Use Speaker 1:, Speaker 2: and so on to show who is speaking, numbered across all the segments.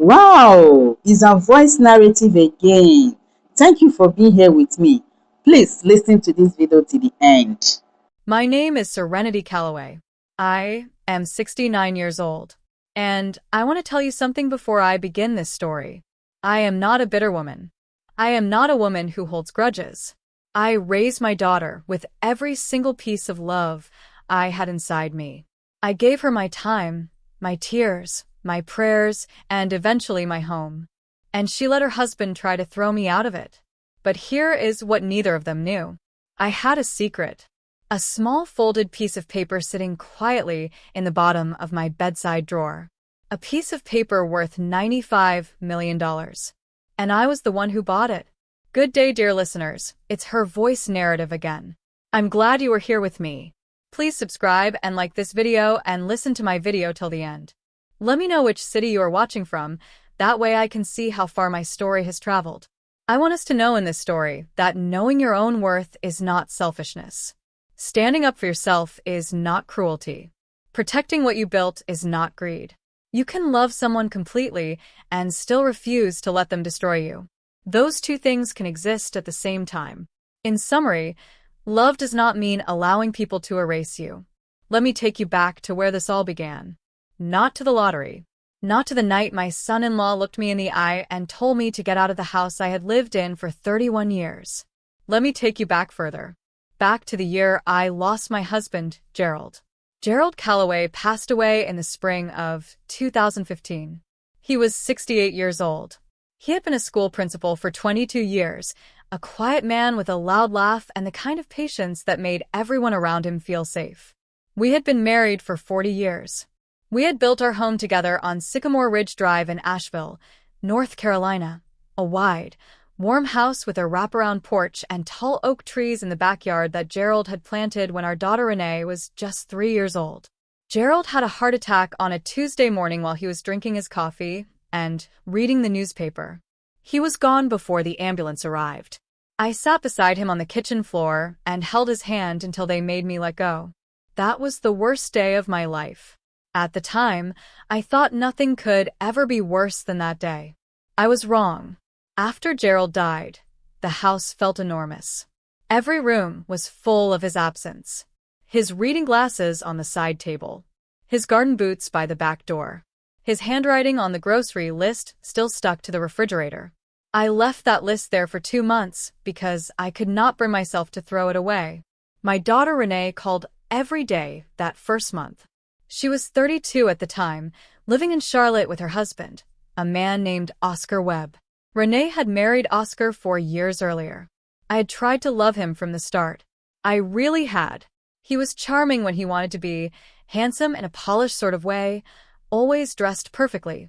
Speaker 1: Wow, it's a voice narrative again. Thank you for being here with me. Please listen to this video to the end.
Speaker 2: My name is Serenity Calloway. I am 69 years old. And I want to tell you something before I begin this story. I am not a bitter woman. I am not a woman who holds grudges. I raised my daughter with every single piece of love I had inside me. I gave her my time, my tears, my prayers, and eventually my home. And she let her husband try to throw me out of it. But here is what neither of them knew. I had a secret. A small folded piece of paper sitting quietly in the bottom of my bedside drawer. A piece of paper worth $95 million. And I was the one who bought it. Good day, dear listeners. It's her voice narrative again. I'm glad you are here with me. Please subscribe and like this video and listen to my video till the end. Let me know which city you are watching from. That way I can see how far my story has traveled. I want us to know in this story that knowing your own worth is not selfishness. Standing up for yourself is not cruelty. Protecting what you built is not greed. You can love someone completely and still refuse to let them destroy you. Those two things can exist at the same time. In summary, love does not mean allowing people to erase you. Let me take you back to where this all began. Not to the lottery. Not to the night my son-in-law looked me in the eye and told me to get out of the house I had lived in for 31 years. Let me take you back further. Back to the year I lost my husband, Gerald. Gerald Calloway passed away in the spring of 2015. He was 68 years old. He had been a school principal for 22 years, a quiet man with a loud laugh and the kind of patience that made everyone around him feel safe. We had been married for 40 years. We had built our home together on Sycamore Ridge Drive in Asheville, North Carolina, a wide, warm house with a wraparound porch and tall oak trees in the backyard that Gerald had planted when our daughter Renee was just 3 years old. Gerald had a heart attack on a Tuesday morning while he was drinking his coffee and reading the newspaper. He was gone before the ambulance arrived. I sat beside him on the kitchen floor and held his hand until they made me let go. That was the worst day of my life. At the time, I thought nothing could ever be worse than that day. I was wrong. After Gerald died, the house felt enormous. Every room was full of his absence. His reading glasses on the side table. His garden boots by the back door. His handwriting on the grocery list still stuck to the refrigerator. I left that list there for 2 months because I could not bring myself to throw it away. My daughter Renee called every day that first month. She was 32 at the time, living in Charlotte with her husband, a man named Oscar Webb. Renee had married Oscar 4 years earlier. I had tried to love him from the start. I really had. He was charming when he wanted to be, handsome in a polished sort of way, always dressed perfectly,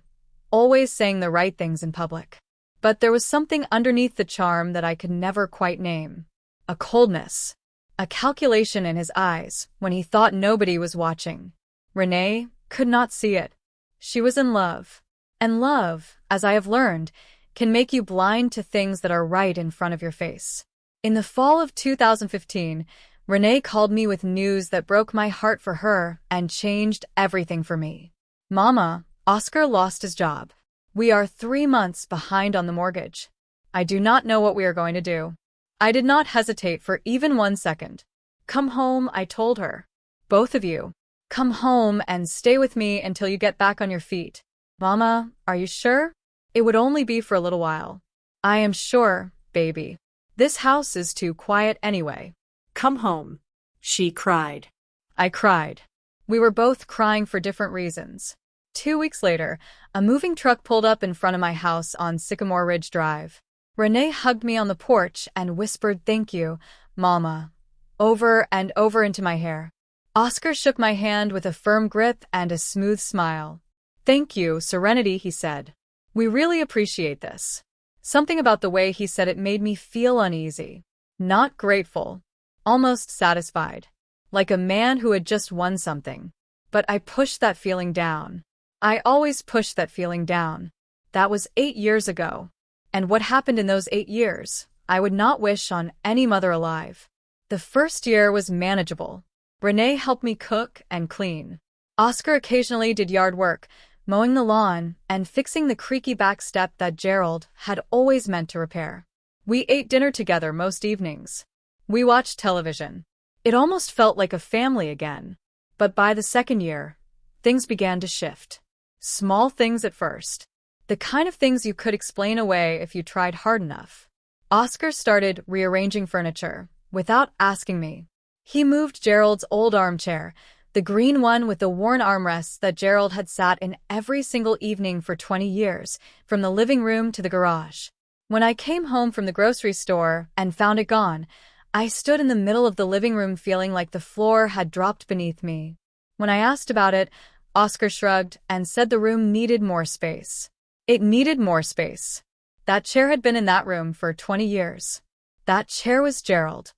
Speaker 2: always saying the right things in public. But there was something underneath the charm that I could never quite name. A coldness. A calculation in his eyes when he thought nobody was watching. Renee could not see it. She was in love. And love, as I have learned, can make you blind to things that are right in front of your face. In the fall of 2015, Renee called me with news that broke my heart for her and changed everything for me. Mama, Oscar lost his job. We are 3 months behind on the mortgage. I do not know what we are going to do. I did not hesitate for even 1 second. Come home, I told her. Both of you. Come home and stay with me until you get back on your feet. Mama, are you sure? It would only be for a little while. I am sure, baby. This house is too quiet anyway.
Speaker 3: Come home, she cried.
Speaker 2: I cried. We were both crying for different reasons. 2 weeks later, a moving truck pulled up in front of my house on Sycamore Ridge Drive. Renee hugged me on the porch and whispered thank you, Mama, over and over into my hair. Oscar shook my hand with a firm grip and a smooth smile. Thank you, Serenity, he said. We really appreciate this. Something about the way he said it made me feel uneasy. Not grateful. Almost satisfied. Like a man who had just won something. But I pushed that feeling down. I always pushed that feeling down. That was 8 years ago. And what happened in those 8 years, I would not wish on any mother alive. The first year was manageable. Renee helped me cook and clean. Oscar occasionally did yard work, mowing the lawn, and fixing the creaky back step that Gerald had always meant to repair. We ate dinner together most evenings. We watched television. It almost felt like a family again. But by the second year, things began to shift. Small things at first. The kind of things you could explain away if you tried hard enough. Oscar started rearranging furniture, without asking me. He moved Gerald's old armchair, the green one with the worn armrests that Gerald had sat in every single evening for 20 years, from the living room to the garage. When I came home from the grocery store and found it gone, I stood in the middle of the living room feeling like the floor had dropped beneath me. When I asked about it, Oscar shrugged and said the room needed more space. It needed more space. That chair had been in that room for 20 years. That chair was Gerald.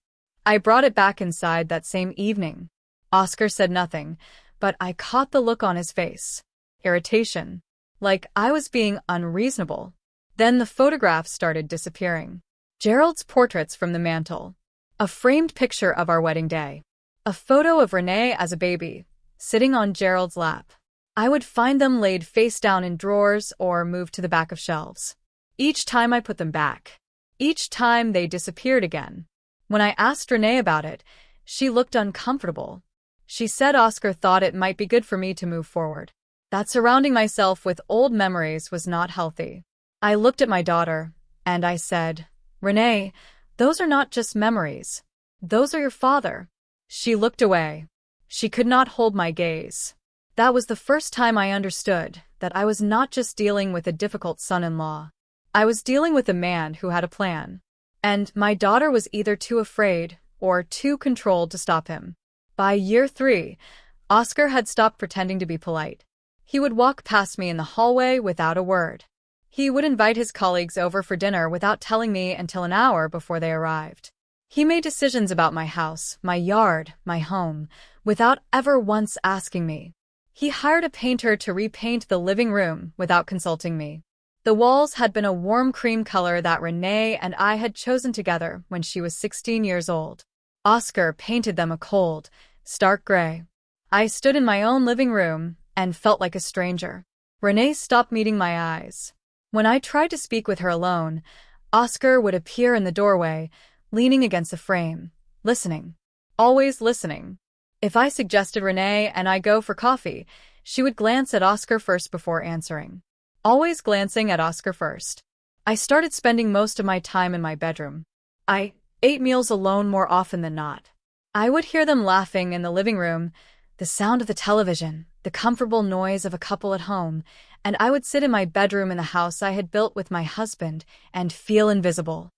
Speaker 2: I brought it back inside that same evening. Oscar said nothing, but I caught the look on his face. Irritation. Like I was being unreasonable. Then the photographs started disappearing. Gerald's portraits from the mantel. A framed picture of our wedding day. A photo of Renee as a baby, sitting on Gerald's lap. I would find them laid face down in drawers or moved to the back of shelves. Each time I put them back. Each time they disappeared again. When I asked Renee about it, she looked uncomfortable. She said Oscar thought it might be good for me to move forward. That surrounding myself with old memories was not healthy. I looked at my daughter, and I said, Renee, those are not just memories. Those are your father. She looked away. She could not hold my gaze. That was the first time I understood that I was not just dealing with a difficult son-in-law. I was dealing with a man who had a plan. And my daughter was either too afraid or too controlled to stop him. By year 3, Oscar had stopped pretending to be polite. He would walk past me in the hallway without a word. He would invite his colleagues over for dinner without telling me until an hour before they arrived. He made decisions about my house, my yard, my home, without ever once asking me. He hired a painter to repaint the living room without consulting me. The walls had been a warm cream color that Renee and I had chosen together when she was 16 years old. Oscar painted them a cold, stark gray. I stood in my own living room and felt like a stranger. Renee stopped meeting my eyes. When I tried to speak with her alone, Oscar would appear in the doorway, leaning against the frame, listening. Always listening. If I suggested Renee and I go for coffee, she would glance at Oscar first before answering. Always glancing at Oscar first. I started spending most of my time in my bedroom. I ate meals alone more often than not. I would hear them laughing in the living room, the sound of the television, the comfortable noise of a couple at home, and I would sit in my bedroom in the house I had built with my husband and feel invisible.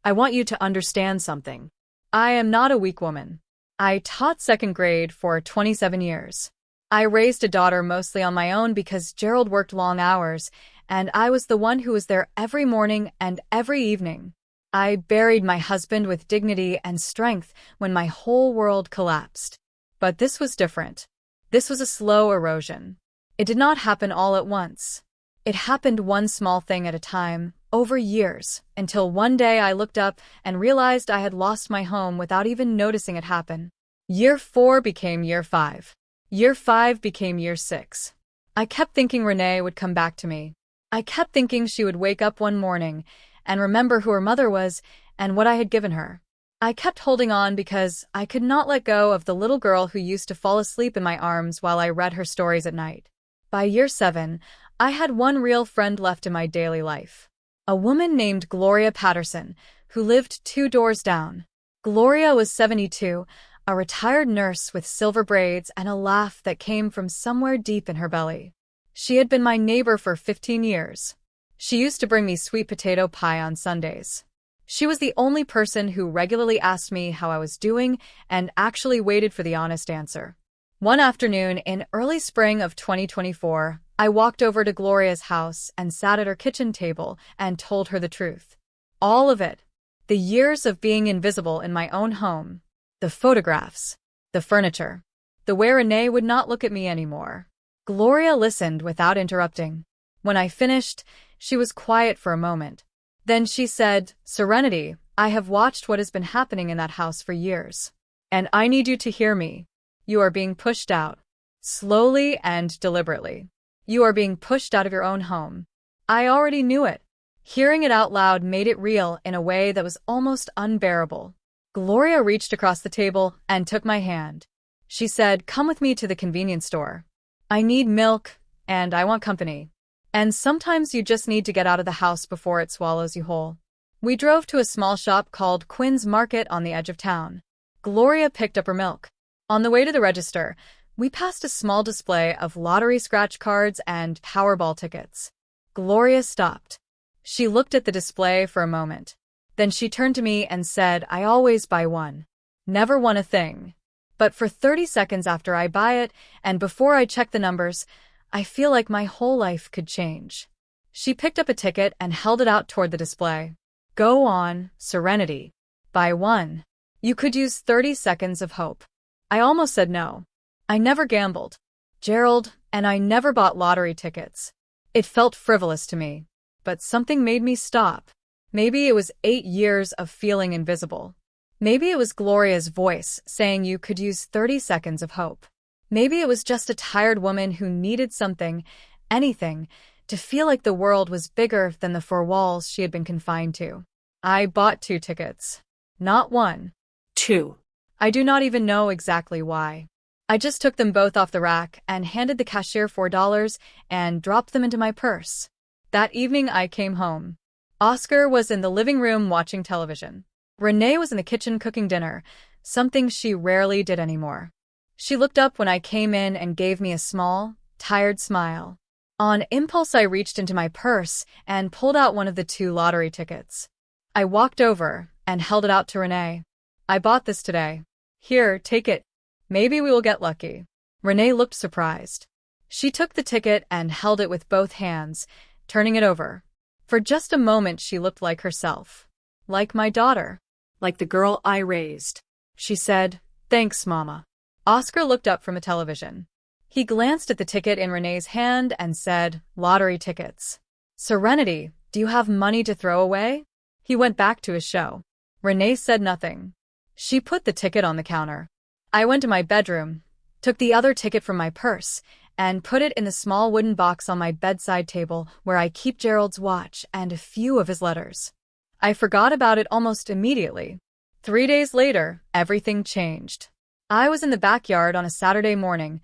Speaker 2: I want you to understand something. I am not a weak woman. I taught second grade for 27 years. I raised a daughter mostly on my own because Gerald worked long hours, and I was the one who was there every morning and every evening. I buried my husband with dignity and strength when my whole world collapsed. But this was different. This was a slow erosion. It did not happen all at once. It happened one small thing at a time, over years, until one day I looked up and realized I had lost my home without even noticing it happen. Year 4 became year 5. Year 5 became year 6. I kept thinking Renee would come back to me. I kept thinking she would wake up one morning and remember who her mother was and what I had given her. I kept holding on because I could not let go of the little girl who used to fall asleep in my arms while I read her stories at night. By year 7, I had one real friend left in my daily life. A woman named Gloria Patterson, who lived 2 doors down. Gloria was 72, a retired nurse with silver braids and a laugh that came from somewhere deep in her belly. She had been my neighbor for 15 years. She used to bring me sweet potato pie on Sundays. She was the only person who regularly asked me how I was doing and actually waited for the honest answer. One afternoon in early spring of 2024, I walked over to Gloria's house and sat at her kitchen table and told her the truth. All of it. The years of being invisible in my own home. The photographs. The furniture. The way Renee would not look at me anymore. Gloria listened without interrupting. When I finished, she was quiet for a moment. Then she said, "Serenity, I have watched what has been happening in that house for years. And I need you to hear me. You are being pushed out. Slowly and deliberately. You are being pushed out of your own home. I already knew it. Hearing it out loud made it real in a way that was almost unbearable. Gloria reached across the table and took my hand. She said, "Come with me to the convenience store. I need milk, and I want company. And sometimes you just need to get out of the house before it swallows you whole." We drove to a small shop called Quinn's Market on the edge of town. Gloria picked up her milk. On the way to the register, we passed a small display of lottery scratch cards and Powerball tickets. Gloria stopped. She looked at the display for a moment. Then she turned to me and said, "I always buy one. Never won a thing. But for 30 seconds after I buy it, and before I check the numbers, I feel like my whole life could change." She picked up a ticket and held it out toward the display. "Go on, Serenity. Buy one. You could use 30 seconds of hope." I almost said no. I never gambled. Gerald and I never bought lottery tickets. It felt frivolous to me. But something made me stop. Maybe it was 8 years of feeling invisible. Maybe it was Gloria's voice saying you could use 30 seconds of hope. Maybe it was just a tired woman who needed something, anything, to feel like the world was bigger than the 4 walls she had been confined to. I bought 2 tickets. Not 1.
Speaker 3: 2.
Speaker 2: I do not even know exactly why. I just took them both off the rack and handed the cashier $4 and dropped them into my purse. That evening I came home. Oscar was in the living room watching television. Renee was in the kitchen cooking dinner, something she rarely did anymore. She looked up when I came in and gave me a small, tired smile. On impulse, I reached into my purse and pulled out one of the 2 lottery tickets. I walked over and held it out to Renee. "I bought this today. Here, take it. Maybe we will get lucky." Renee looked surprised. She took the ticket and held it with both hands, turning it over. For just a moment, she looked like herself. Like my daughter.
Speaker 3: Like the girl I raised.
Speaker 2: She said, "Thanks, Mama." Oscar looked up from the television. He glanced at the ticket in Renee's hand and said, "Lottery tickets. Serenity, do you have money to throw away?" He went back to his show. Renee said nothing. She put the ticket on the counter. I went to my bedroom, took the other ticket from my purse, and put it in the small wooden box on my bedside table where I keep Gerald's watch and a few of his letters. I forgot about it almost immediately. 3 days later, everything changed. I was in the backyard on a Saturday morning,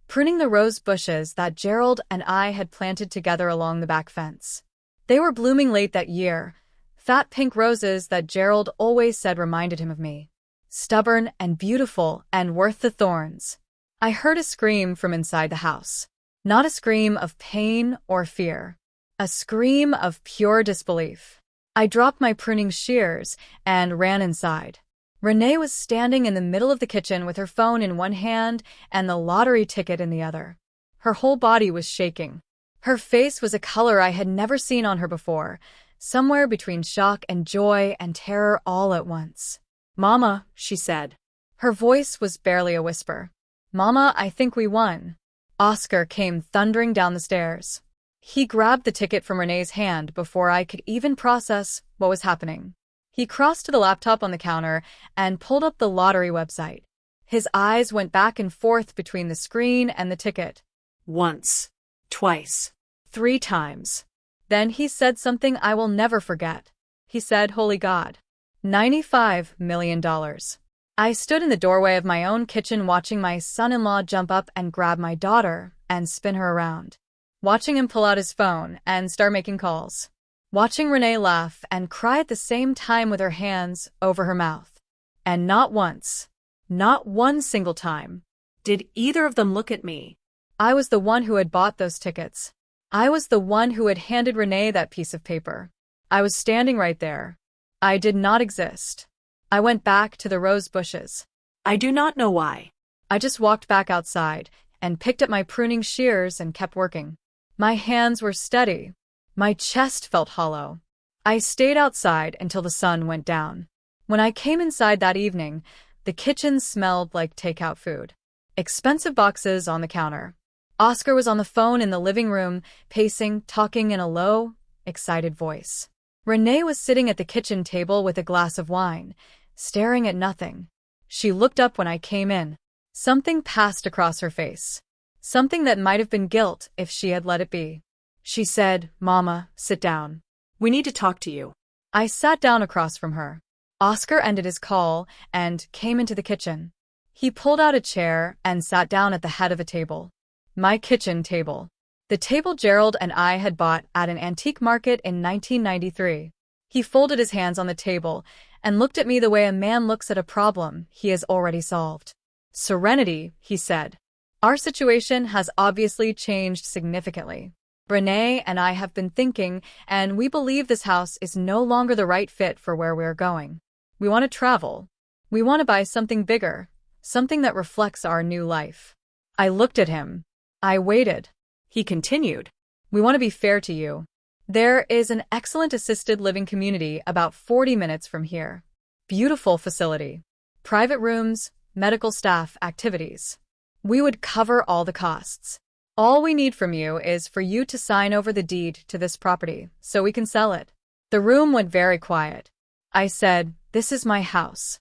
Speaker 2: pruning the rose bushes that Gerald and I had planted together along the back fence. They were blooming late that year, fat pink roses that Gerald always said reminded him of me. Stubborn and beautiful and worth the thorns. I heard a scream from inside the house. Not a scream of pain or fear. A scream of pure disbelief. I dropped my pruning shears and ran inside. Renee was standing in the middle of the kitchen with her phone in one hand and the lottery ticket in the other. Her whole body was shaking. Her face was a color I had never seen on her before, somewhere between shock and joy and terror all at once. "Mama," she said. Her voice was barely a whisper. "Mama, I think we won." Oscar came thundering down the stairs. He grabbed the ticket from Renee's hand before I could even process what was happening. He crossed to the laptop on the counter and pulled up the lottery website. His eyes went back and forth between the screen and the ticket.
Speaker 3: Once. Twice.
Speaker 2: 3 times. Then he said something I will never forget. He said, "Holy God. $95 million. I stood in the doorway of my own kitchen watching my son-in-law jump up and grab my daughter and spin her around. Watching him pull out his phone and start making calls. Watching Renee laugh and cry at the same time with her hands over her mouth. And not once, not one single time,
Speaker 3: did either of them look at me.
Speaker 2: I was the one who had bought those tickets. I was the one who had handed Renee that piece of paper. I was standing right there. I did not exist. I went back to the rose bushes.
Speaker 3: I do not know why.
Speaker 2: I just walked back outside and picked up my pruning shears and kept working. My hands were steady. My chest felt hollow. I stayed outside until the sun went down. When I came inside that evening, the kitchen smelled like takeout food. Expensive boxes on the counter. Oscar was on the phone in the living room, pacing, talking in a low, excited voice. Renee was sitting at the kitchen table with a glass of wine, staring at nothing. She looked up when I came in. Something passed across her face. Something that might have been guilt if she had let it be. She said, "Mama, sit down.
Speaker 3: We need to talk to you."
Speaker 2: I sat down across from her. Oscar ended his call and came into the kitchen. He pulled out a chair and sat down at the head of a table. My kitchen table. The table Gerald and I had bought at an antique market in 1993. He folded his hands on the table and looked at me the way a man looks at a problem he has already solved. "Serenity," he said. "Our situation has obviously changed significantly. Renee and I have been thinking, and we believe this house is no longer the right fit for where we're going. We want to travel. We want to buy something bigger, something that reflects our new life." I looked at him. I waited.
Speaker 3: He continued.
Speaker 2: "We want to be fair to you. There is an excellent assisted living community about 40 minutes from here. Beautiful facility. Private rooms, medical staff, activities. We would cover all the costs. All we need from you is for you to sign over the deed to this property so we can sell it." The room went very quiet. I said, "This is my house."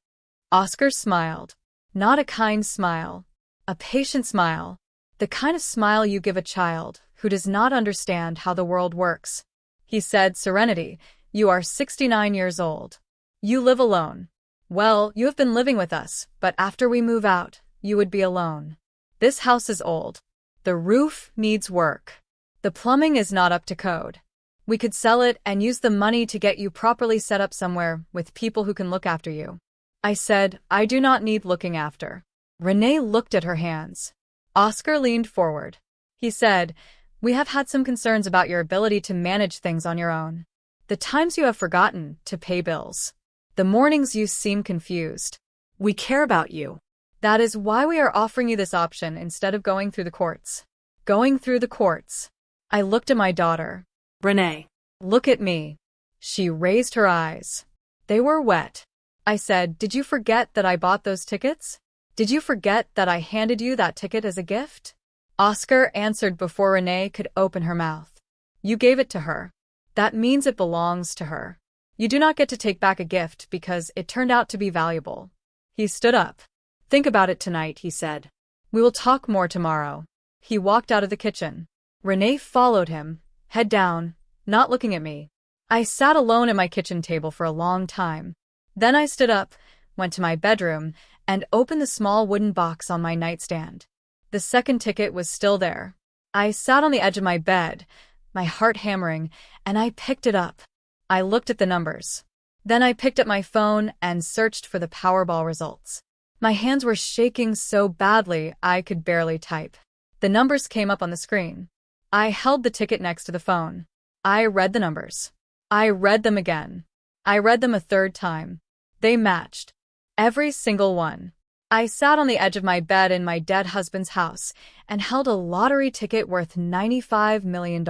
Speaker 2: Oscar smiled. Not a kind smile. A patient smile. The kind of smile you give a child who does not understand how the world works. He said, "Serenity, you are 69 years old. You live alone. Well, you have been living with us, but after we move out, you would be alone. This house is old. The roof needs work. The plumbing is not up to code. We could sell it and use the money to get you properly set up somewhere with people who can look after you." I said, "I do not need looking after." Renee looked at her hands. Oscar leaned forward. He said, "We have had some concerns about your ability to manage things on your own. The times you have forgotten to pay bills. The mornings you seem confused.
Speaker 3: We care about you.
Speaker 2: That is why we are offering you this option instead of going through the courts." Going through the courts. I looked at my daughter.
Speaker 3: Renee.
Speaker 2: "Look at me." She raised her eyes. They were wet. I said, "Did you forget that I bought those tickets? Did you forget that I handed you that ticket as a gift?" Oscar answered before Renee could open her mouth. "You gave it to her. That means it belongs to her. You do not get to take back a gift because it turned out to be valuable." He stood up. "Think about it tonight," he said. "We will talk more tomorrow." He walked out of the kitchen. Renee followed him, head down, not looking at me. I sat alone at my kitchen table for a long time. Then I stood up, went to my bedroom, and opened the small wooden box on my nightstand. The second ticket was still there. I sat on the edge of my bed, my heart hammering, and I picked it up. I looked at the numbers. Then I picked up my phone and searched for the Powerball results. My hands were shaking so badly I could barely type. The numbers came up on the screen. I held the ticket next to the phone. I read the numbers. I read them again. I read them a third time. They matched. Every single one. I sat on the edge of my bed in my dead husband's house and held a lottery ticket worth $95 million.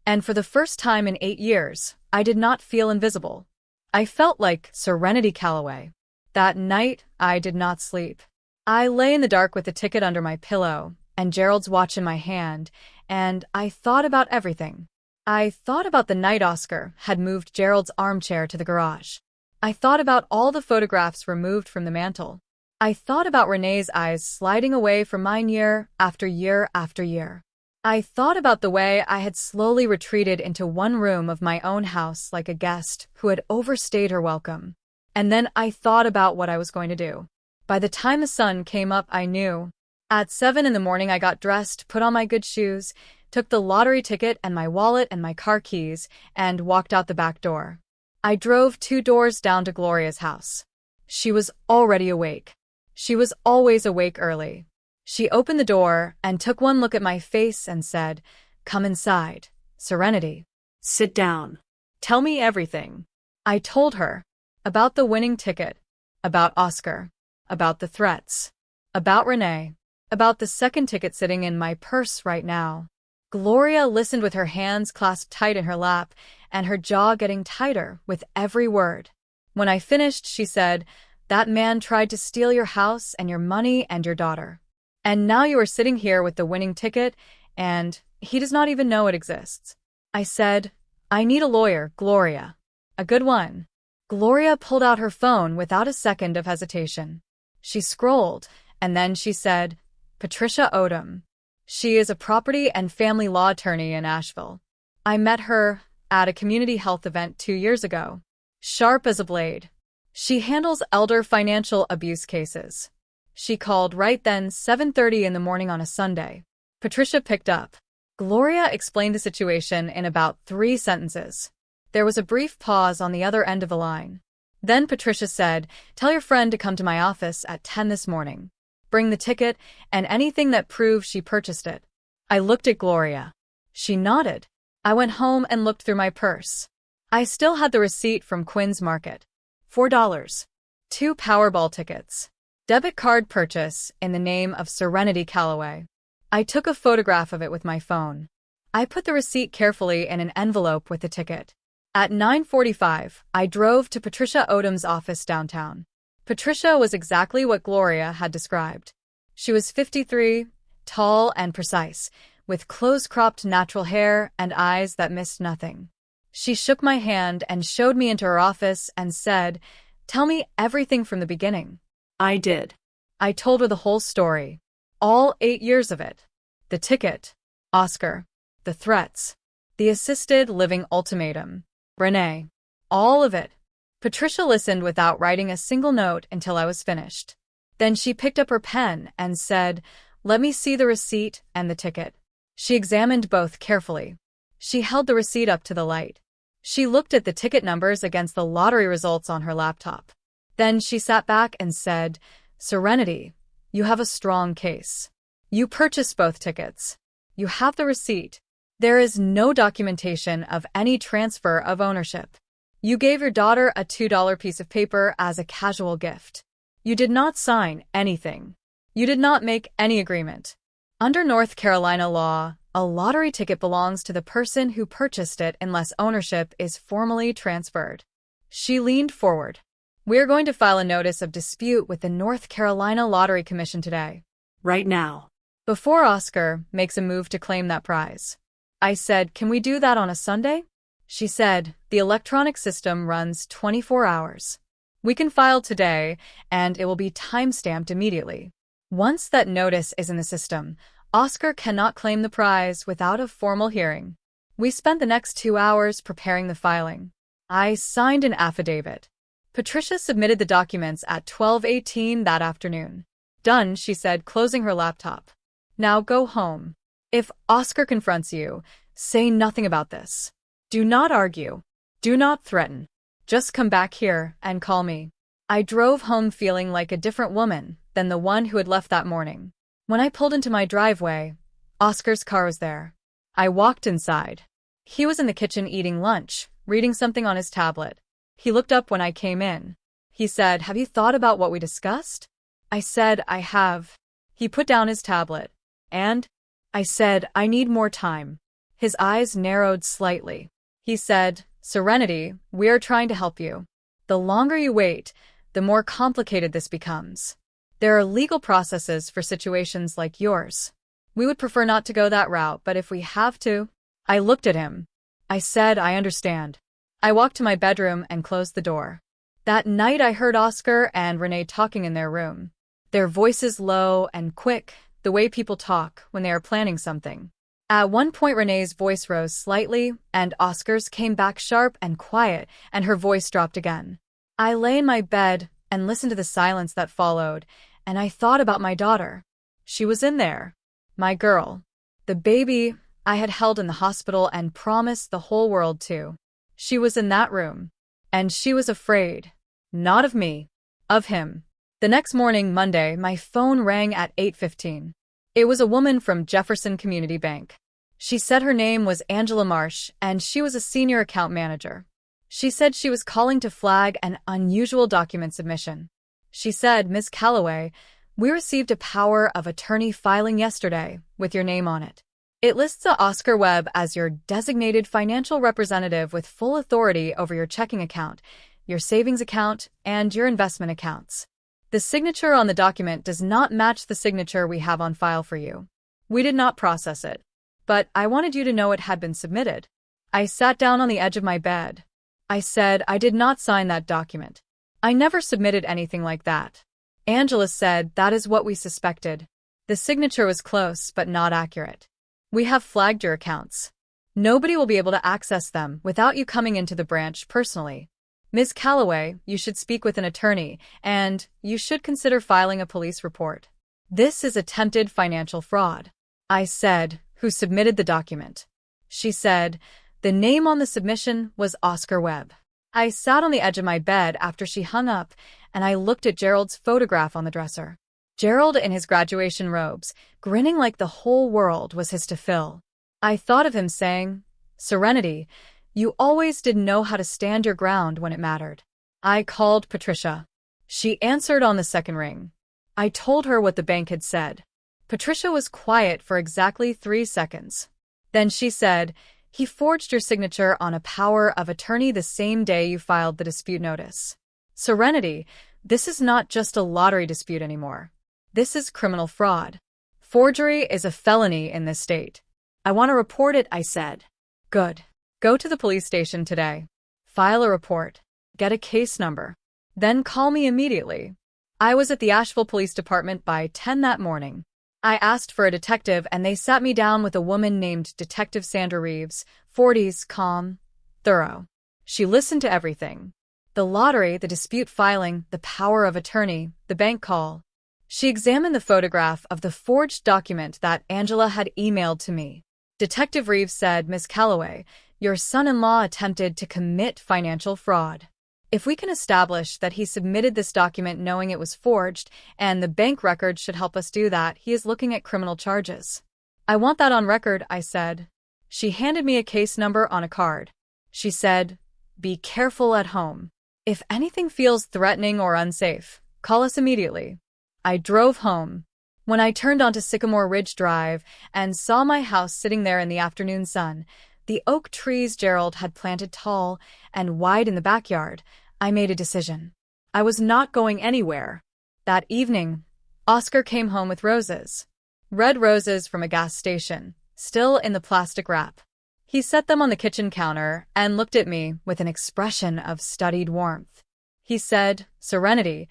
Speaker 2: And for the first time in 8 years, I did not feel invisible. I felt like Serenity Calloway. That night, I did not sleep. I lay in the dark with the ticket under my pillow and Gerald's watch in my hand, and I thought about everything. I thought about the night Oscar had moved Gerald's armchair to the garage. I thought about all the photographs removed from the mantel. I thought about Renee's eyes sliding away from mine year after year after year. I thought about the way I had slowly retreated into one room of my own house like a guest who had overstayed her welcome. And then I thought about what I was going to do. By the time the sun came up, I knew. At 7 in the morning, I got dressed, put on my good shoes, took the lottery ticket and my wallet and my car keys, and walked out the back door. I drove 2 doors down to Gloria's house. She was already awake. She was always awake early. She opened the door and took one look at my face and said, "Come inside, Serenity.
Speaker 3: Sit down.
Speaker 2: Tell me everything." I told her. About the winning ticket. About Oscar. About the threats. About Renee. About the second ticket sitting in my purse right now. Gloria listened with her hands clasped tight in her lap and her jaw getting tighter with every word. When I finished, she said, "That man tried to steal your house and your money and your daughter. And now you are sitting here with the winning ticket, and he does not even know it exists." I said, "I need a lawyer, Gloria. A good one." Gloria pulled out her phone without a second of hesitation. She scrolled, and then she said, "Patricia Odom." She is a property and family law attorney in Asheville. I met her at a community health event 2 years ago. Sharp as a blade. She handles elder financial abuse cases. She called right then, 7:30 in the morning on a Sunday. Patricia picked up. Gloria explained the situation in about 3 sentences. There was a brief pause on the other end of the line. Then Patricia said, "Tell your friend to come to my office at 10 this morning. Bring the ticket and anything that proves she purchased it." I looked at Gloria. She nodded. I went home and looked through my purse. I still had the receipt from Quinn's Market. $4. 2 Powerball tickets. Debit card purchase in the name of Serenity Calloway. I took a photograph of it with my phone. I put the receipt carefully in an envelope with the ticket. At 9:45, I drove to Patricia Odom's office downtown. Patricia was exactly what Gloria had described. She was 53, tall and precise, with close-cropped natural hair and eyes that missed nothing. She shook my hand and showed me into her office and said, "Tell me everything from the beginning."
Speaker 3: I did.
Speaker 2: I told her the whole story. All 8 years of it. The ticket, Oscar, the threats, the assisted living ultimatum, Renee, all of it. Patricia listened without writing a single note until I was finished. Then she picked up her pen and said, "Let me see the receipt and the ticket." She examined both carefully. She held the receipt up to the light. She looked at the ticket numbers against the lottery results on her laptop. Then she sat back and said, "Serenity, you have a strong case. You purchased both tickets. You have the receipt. There is no documentation of any transfer of ownership. You gave your daughter a $2 piece of paper as a casual gift. You did not sign anything. You did not make any agreement. Under North Carolina law, a lottery ticket belongs to the person who purchased it unless ownership is formally transferred." She leaned forward. "We're going to file a notice of dispute with the North Carolina Lottery Commission today.
Speaker 3: Right now.
Speaker 2: Before Oscar makes a move to claim that prize." I said, "Can we do that on a Sunday?" She said, "The electronic system runs 24 hours. We can file today, and it will be time-stamped immediately. Once that notice is in the system, Oscar cannot claim the prize without a formal hearing." We spent the next 2 hours preparing the filing. I signed an affidavit. Patricia submitted the documents at 12:18 that afternoon. "Done," she said, closing her laptop. "Now go home. If Oscar confronts you, say nothing about this. Do not argue. Do not threaten. Just come back here and call me." I drove home feeling like a different woman than the one who had left that morning. When I pulled into my driveway, Oscar's car was there. I walked inside. He was in the kitchen eating lunch, reading something on his tablet. He looked up when I came in. He said, "Have you thought about what we discussed?" I said, "I have." He put down his tablet. "And?" I said, "I need more time." His eyes narrowed slightly. He said, "Serenity, we are trying to help you. The longer you wait, the more complicated this becomes. There are legal processes for situations like yours. We would prefer not to go that route, but if we have to..." I looked at him. I said, "I understand." I walked to my bedroom and closed the door. That night I heard Oscar and Renee talking in their room. Their voices low and quick, the way people talk when they are planning something. At one point Renee's voice rose slightly, and Oscar's came back sharp and quiet, and her voice dropped again. I lay in my bed and listened to the silence that followed, and I thought about my daughter. She was in there. My girl. The baby I had held in the hospital and promised the whole world to. She was in that room. And she was afraid. Not of me. Of him. The next morning, Monday, my phone rang at 8:15. It was a woman from Jefferson Community Bank. She said her name was Angela Marsh, and she was a senior account manager. She said she was calling to flag an unusual document submission. She said, "Ms. Calloway, we received a power of attorney filing yesterday with your name on it. It lists Oscar Webb as your designated financial representative with full authority over your checking account, your savings account, and your investment accounts. The signature on the document does not match the signature we have on file for you. We did not process it, but I wanted you to know it had been submitted." I sat down on the edge of my bed. I said, "I did not sign that document. I never submitted anything like that." Angela said, "That is what we suspected. The signature was close, but not accurate. We have flagged your accounts. Nobody will be able to access them without you coming into the branch personally. Ms. Calloway, you should speak with an attorney, and you should consider filing a police report. This is attempted financial fraud. I said, who submitted the document? She said, the name on the submission was Oscar Webb. I sat on the edge of my bed after she hung up, and I looked at Gerald's photograph on the dresser. Gerald in his graduation robes, grinning like the whole world was his to fill. I thought of him saying, Serenity, you always did know how to stand your ground when it mattered. I called Patricia. She answered on the second ring. I told her what the bank had said. Patricia was quiet for exactly 3 seconds. Then she said, he forged your signature on a power of attorney the same day you filed the dispute notice. Serenity, this is not just a lottery dispute anymore. This is criminal fraud. Forgery is a felony in this state. I want to report it, I said. Good. Go to the police station today. File a report. Get a case number. Then call me immediately. I was at the Asheville Police Department by 10 that morning. I asked for a detective and they sat me down with a woman named Detective Sandra Reeves, 40s, calm, thorough. She listened to everything. The lottery, the dispute filing, the power of attorney, the bank call. She examined the photograph of the forged document that Angela had emailed to me. Detective Reeves said, Miss Calloway, your son-in-law attempted to commit financial fraud. If we can establish that he submitted this document knowing it was forged, and the bank records should help us do that, he is looking at criminal charges. I want that on record, I said. She handed me a case number on a card. She said, be careful at home. If anything feels threatening or unsafe, call us immediately. I drove home. When I turned onto Sycamore Ridge Drive and saw my house sitting there in the afternoon sun, the oak trees Gerald had planted tall and wide in the backyard, I made a decision. I was not going anywhere. That evening, Oscar came home with roses. Red roses from a gas station, still in the plastic wrap. He set them on the kitchen counter and looked at me with an expression of studied warmth. He said, Serenity,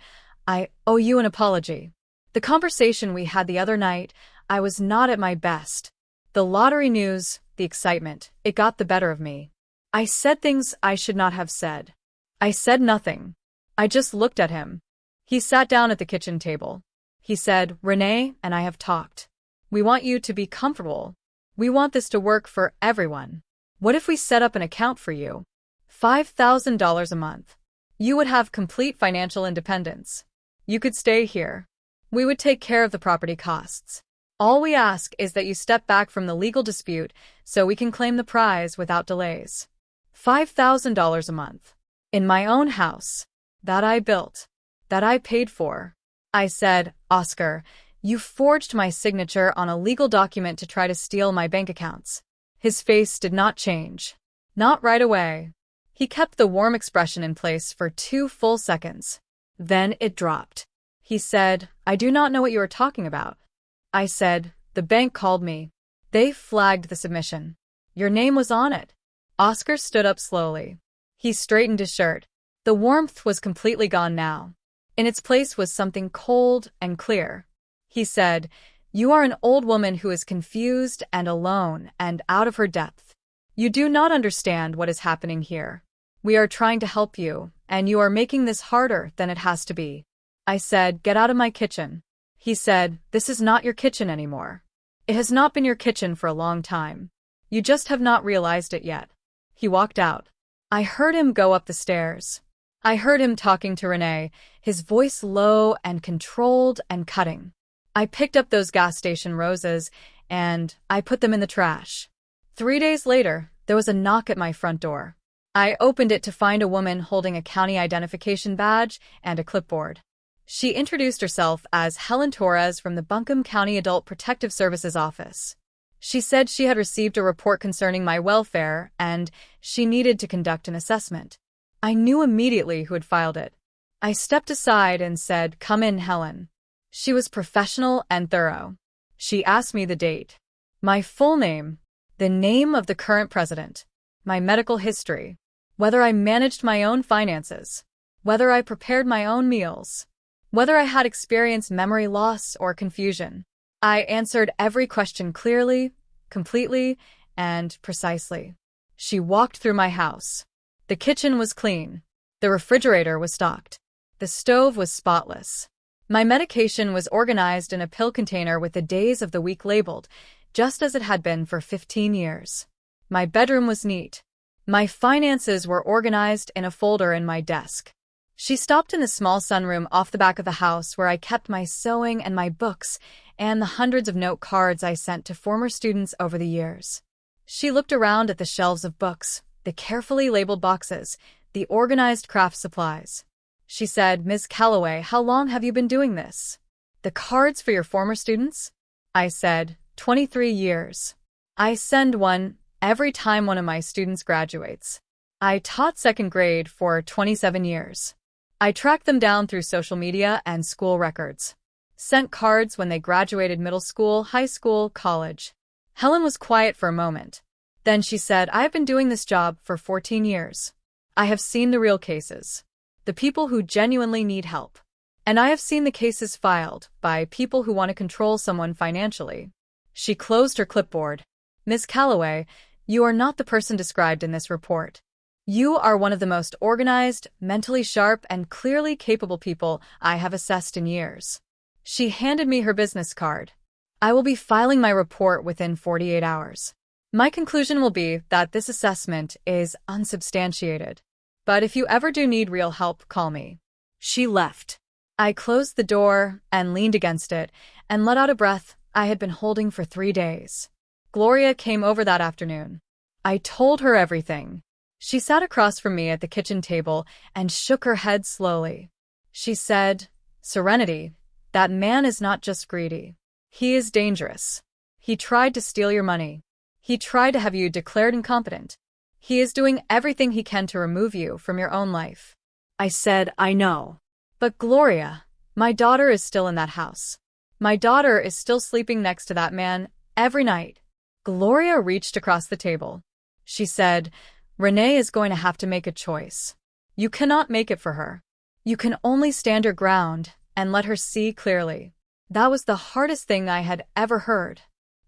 Speaker 2: I owe you an apology. The conversation we had the other night, I was not at my best. The lottery news, the excitement, it got the better of me. I said things I should not have said. I said nothing. I just looked at him. He sat down at the kitchen table. He said, Renee and I have talked. We want you to be comfortable. We want this to work for everyone. What if we set up an account for you? $5,000 a month. You would have complete financial independence. You could stay here. We would take care of the property costs. All we ask is that you step back from the legal dispute so we can claim the prize without delays. $5,000 a month. In my own house. That I built. That I paid for. I said, Oscar, you forged my signature on a legal document to try to steal my bank accounts. His face did not change. Not right away. He kept the warm expression in place for 2 full seconds. Then it dropped. He said, I do not know what you are talking about. I said, the bank called me. They flagged the submission. Your name was on it. Oscar stood up slowly. He straightened his shirt. The warmth was completely gone now. In its place was something cold and clear. He said, you are an old woman who is confused and alone and out of her depth. You do not understand what is happening here. We are trying to help you, and you are making this harder than it has to be. I said, get out of my kitchen. He said, this is not your kitchen anymore. It has not been your kitchen for a long time. You just have not realized it yet. He walked out. I heard him go up the stairs. I heard him talking to Renee, his voice low and controlled and cutting. I picked up those gas station roses, and I put them in the trash. 3 days later, there was a knock at my front door. I opened it to find a woman holding a county identification badge and a clipboard. She introduced herself as Helen Torres from the Buncombe County Adult Protective Services Office. She said she had received a report concerning my welfare and she needed to conduct an assessment. I knew immediately who had filed it. I stepped aside and said, come in, Helen. She was professional and thorough. She asked me the date, my full name, the name of the current president, my medical history, whether I managed my own finances, whether I prepared my own meals, whether I had experienced memory loss or confusion. I answered every question clearly, completely, and precisely. She walked through my house. The kitchen was clean. The refrigerator was stocked. The stove was spotless. My medication was organized in a pill container with the days of the week labeled, just as it had been for 15 years. My bedroom was neat. My finances were organized in a folder in my desk. She stopped in the small sunroom off the back of the house where I kept my sewing and my books and the hundreds of note cards I sent to former students over the years. She looked around at the shelves of books, the carefully labeled boxes, the organized craft supplies. She said, "Ms. Calloway, how long have you been doing this?" "The cards for your former students?" I said, 23 years. I send one every time one of my students graduates. I taught second grade for 27 years. I tracked them down through social media and school records. Sent cards when they graduated middle school, high school, college. Helen was quiet for a moment. Then she said, "I have been doing this job for 14 years. I have seen the real cases. The people who genuinely need help. And I have seen the cases filed by people who want to control someone financially." She closed her clipboard. "Ms. Calloway, you are not the person described in this report. You are one of the most organized, mentally sharp, and clearly capable people I have assessed in years." She handed me her business card. "I will be filing my report within 48 hours. My conclusion will be that this assessment is unsubstantiated. But if you ever do need real help, call me." She left. I closed the door and leaned against it and let out a breath I had been holding for 3 days. Gloria came over that afternoon. I told her everything. She sat across from me at the kitchen table and shook her head slowly. She said, "Serenity, that man is not just greedy. He is dangerous. He tried to steal your money. He tried to have you declared incompetent. He is doing everything he can to remove you from your own life." I said, "I know. But Gloria, my daughter is still in that house. My daughter is still sleeping next to that man every night." Gloria reached across the table. She said, "Renee is going to have to make a choice. You cannot make it for her. You can only stand your ground and let her see clearly." That was the hardest thing I had ever heard.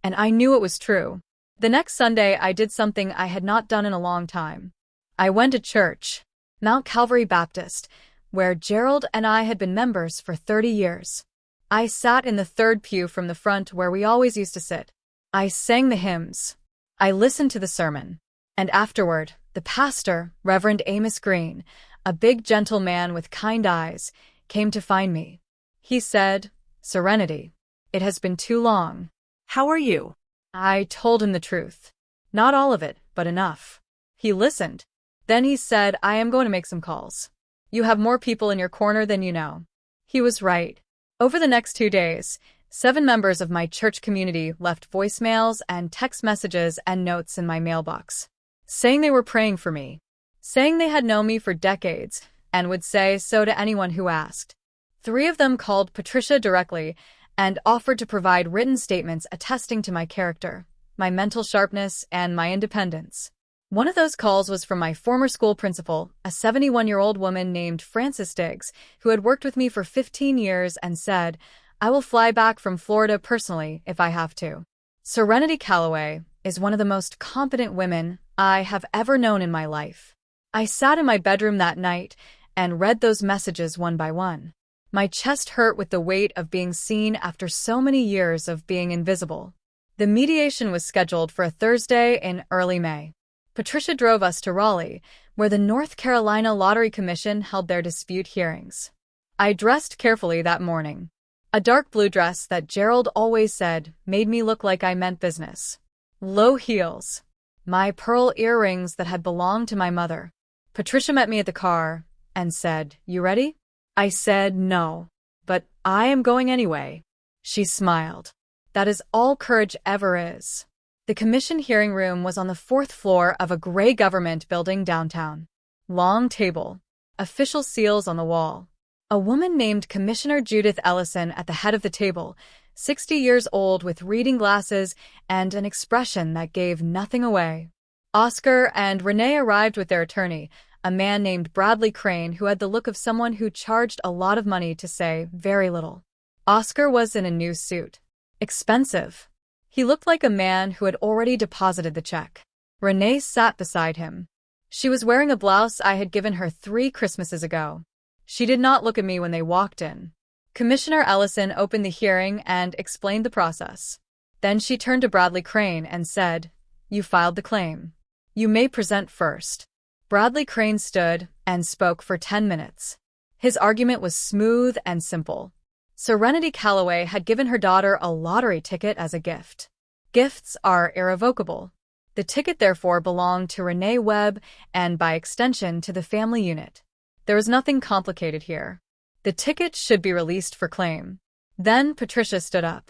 Speaker 2: And I knew it was true. The next Sunday, I did something I had not done in a long time. I went to church, Mount Calvary Baptist, where Gerald and I had been members for 30 years. I sat in the third pew from the front where we always used to sit. I sang the hymns. I listened to the sermon. And afterward, the pastor, Reverend Amos Green, a big gentle man with kind eyes, came to find me. He said, "Serenity, it has been too long."
Speaker 3: How are you?
Speaker 2: I told him the truth. Not all of it, but enough. He listened. Then he said, "I am going to make some calls. You have more people in your corner than you know." He was right. Over the next 2 days, 7 members of my church community left voicemails and text messages and notes in my mailbox, saying they were praying for me, saying they had known me for decades and would say so to anyone who asked. 3 of them called Patricia directly and offered to provide written statements attesting to my character, my mental sharpness, and my independence. One of those calls was from my former school principal, a 71-year-old woman named Frances Diggs, who had worked with me for 15 years and said, "I will fly back from Florida personally if I have to." Serenity Calloway is one of the most competent women I have ever known in my life. I sat in my bedroom that night and read those messages one by one. My chest hurt with the weight of being seen after so many years of being invisible. The mediation was scheduled for a Thursday in early May. Patricia drove us to Raleigh, where the North Carolina Lottery Commission held their dispute hearings. I dressed carefully that morning. A dark blue dress that Gerald always said made me look like I meant business. Low heels. My pearl earrings that had belonged to my mother. Patricia met me at the car and said, "You ready?" I said no, but I am going anyway. She smiled. That is all courage ever is. The commission hearing room was on the 4th floor of a gray government building downtown. Long table. Official seals on the wall. A woman named Commissioner Judith Ellison at the head of the table, 60 years old with reading glasses and an expression that gave nothing away. Oscar and Renee arrived with their attorney, a man named Bradley Crane who had the look of someone who charged a lot of money to say very little. Oscar was in a new suit. Expensive. He looked like a man who had already deposited the check. Renee sat beside him. She was wearing a blouse I had given her 3 Christmases ago. She did not look at me when they walked in. Commissioner Ellison opened the hearing and explained the process. Then she turned to Bradley Crane and said, "You filed the claim. You may present first." Bradley Crane stood and spoke for 10 minutes. His argument was smooth and simple. Serenity Calloway had given her daughter a lottery ticket as a gift. Gifts are irrevocable. The ticket therefore belonged to Renee Webb and, by extension, to the family unit. There was nothing complicated here. The ticket should be released for claim. Then Patricia stood up.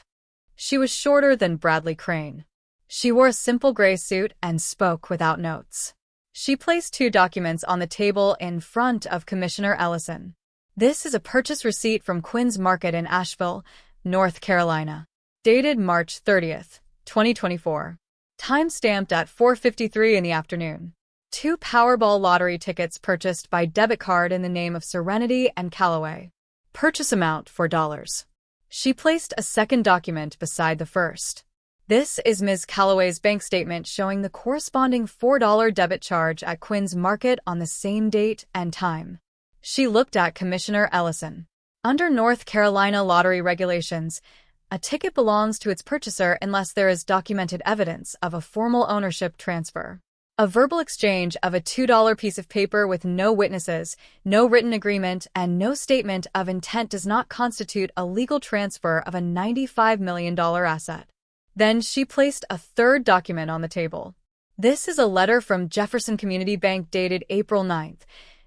Speaker 2: She was shorter than Bradley Crane. She wore a simple gray suit and spoke without notes. She placed 2 documents on the table in front of Commissioner Ellison. This is a purchase receipt from Quinn's Market in Asheville, North Carolina, dated March 30th, 2024. Time stamped at 4:53 in the afternoon. 2 Powerball lottery tickets purchased by debit card in the name of Serenity and Calloway. Purchase amount $4. She placed a second document beside the first. This is Ms. Calloway's bank statement showing the corresponding $4 debit charge at Quinn's Market on the same date and time. She looked at Commissioner Ellison. Under North Carolina lottery regulations, a ticket belongs to its purchaser unless there is documented evidence of a formal ownership transfer. A verbal exchange of a $2 piece of paper with no witnesses, no written agreement, and no statement of intent does not constitute a legal transfer of a $95 million asset. Then she placed a third document on the table. This is a letter from Jefferson Community Bank dated April 9th,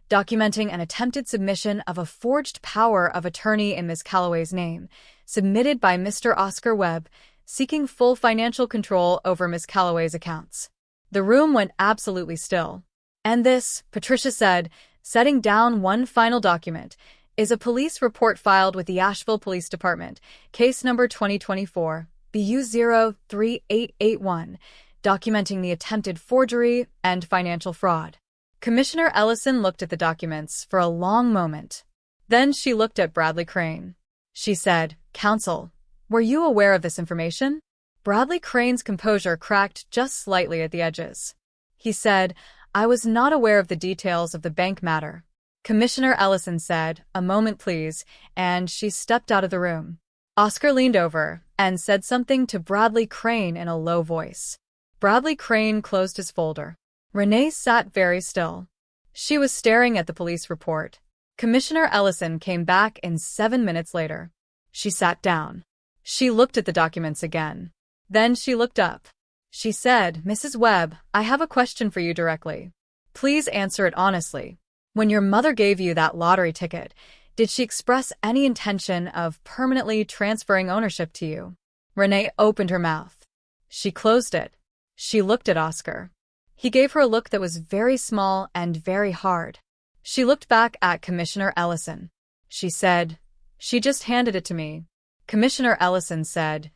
Speaker 2: documenting an attempted submission of a forged power of attorney in Ms. Calloway's name, submitted by Mr. Oscar Webb, seeking full financial control over Ms. Calloway's accounts. The room went absolutely still. "And this," Patricia said, setting down one final document, "is a police report filed with the Asheville Police Department, case number 2024, BU03881, documenting the attempted forgery and financial fraud." Commissioner Ellison looked at the documents for a long moment. Then she looked at Bradley Crane. She said, "Counsel, were you aware of this information?" Bradley Crane's composure cracked just slightly at the edges. He said, "I was not aware of the details of the bank matter." Commissioner Ellison said, "A moment, please," and she stepped out of the room. Oscar leaned over and said something to Bradley Crane in a low voice. Bradley Crane closed his folder. Renee sat very still. She was staring at the police report. Commissioner Ellison came back in 7 minutes later. She sat down. She looked at the documents again. Then she looked up. She said, "Mrs. Webb, I have a question for you directly. Please answer it honestly. When your mother gave you that lottery ticket, did she express any intention of permanently transferring ownership to you?" Renee opened her mouth. She closed it. She looked at Oscar. He gave her a look that was very small and very hard. She looked back at Commissioner Ellison. She said, "She just handed it to me." Commissioner Ellison said,